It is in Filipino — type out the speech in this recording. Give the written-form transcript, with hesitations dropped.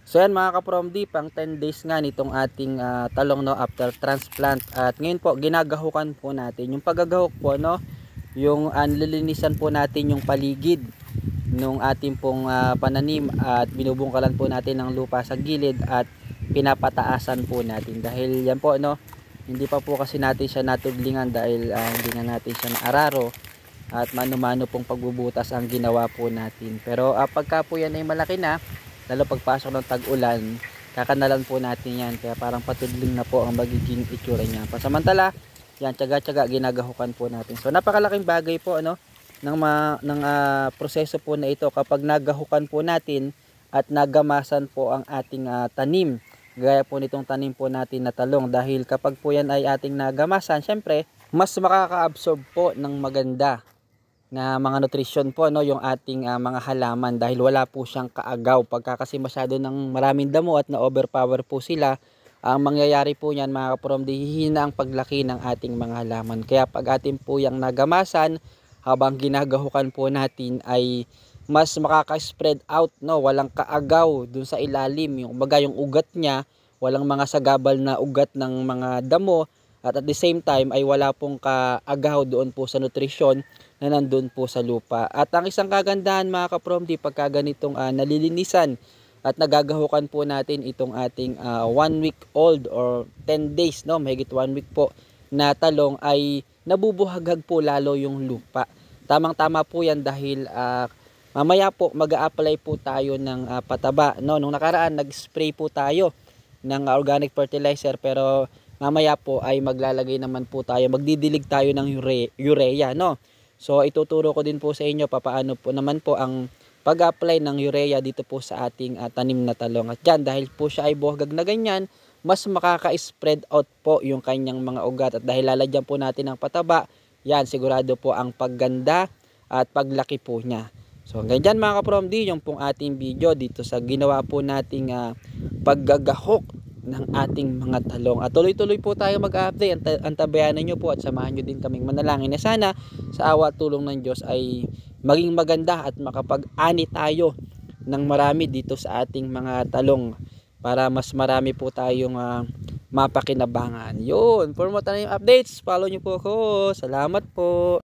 So yan mga ka-Promdi, pang 10 days nga nitong ating talong no after transplant. At ngayon po ginagahukan po natin. Yung paggagahok po no, yung nililinisan po natin yung paligid nung ating pong pananim at binubungkalan po natin ng lupa sa gilid at pinapataasan po natin. Dahil yan po no, hindi pa po kasi natin siya natudlingan dahil hindi na natin siya naararo at mano-mano pong pagbubutas ang ginawa po natin. Pero pagka po yan ay malaki na, lalo pagpasok ng tag-ulan, kakanalan po natin yan, kaya parang patudling na po ang magiging itsura niya. Pasamantala yan, tsaga-tsaga ginagahukan po natin. So napakalaking bagay po ano ng proseso po na ito kapag nagahukan po natin at nagamasan po ang ating tanim, gaya po nitong tanim po natin na talong. Dahil kapag po yan ay ating nagamasan, syempre mas makaka-absorb po ng maganda na mga nutrition po no yung ating mga halaman, dahil wala po siyang kaagaw. Pagka kasi masyado ng maraming damo at na overpower po sila, ang mangyayari po niyan mga ka-Promdi, hihina ang paglaki ng ating mga halaman. Kaya pag atin po yung nagamasan habang ginagahukan po natin, ay mas makaka-spread out no, walang kaagaw dun sa ilalim, yung baga yung ugat niya, walang mga sagabal na ugat ng mga damo, at the same time ay wala pong kaagaw doon po sa nutrisyon na nandun po sa lupa. At ang isang kagandahan mga ka-Promdi, pagka ganitong nalilinisan at nagagahukan po natin itong ating 1 week old or 10 days no, mahigit 1 week po na talong, ay nabubuhaghag po lalo yung lupa. Tamang tama po yan dahil mamaya po mag-a-apply po tayo ng pataba no. Nung nakaraan nag-spray po tayo ng organic fertilizer, pero mamaya po ay maglalagay naman po tayo, magdidilig tayo ng urea no. So ituturo ko din po sa inyo papaano po naman po ang pag-apply ng urea dito po sa ating tanim na talong. At dyan, dahil po siya ay buhagag na ganyan, mas makaka-spread out po yung kanyang mga ugat. At dahil lalagyan po natin ng pataba, yan, sigurado po ang pagganda at paglaki po niya. So ganyan mga ka-Promdi, yung pong ating video dito sa ginawa po nating paggagahok ng ating mga talong. At tuloy-tuloy po tayo mag-update. Antabayanan nyo po at samahan nyo din kaming manalangin na sana sa awa at tulong ng Diyos ay maging maganda at makapag-ani tayo ng marami dito sa ating mga talong, para mas marami po tayong mapakinabangan. Yun, for more tayong updates, follow nyo po ako. Salamat po.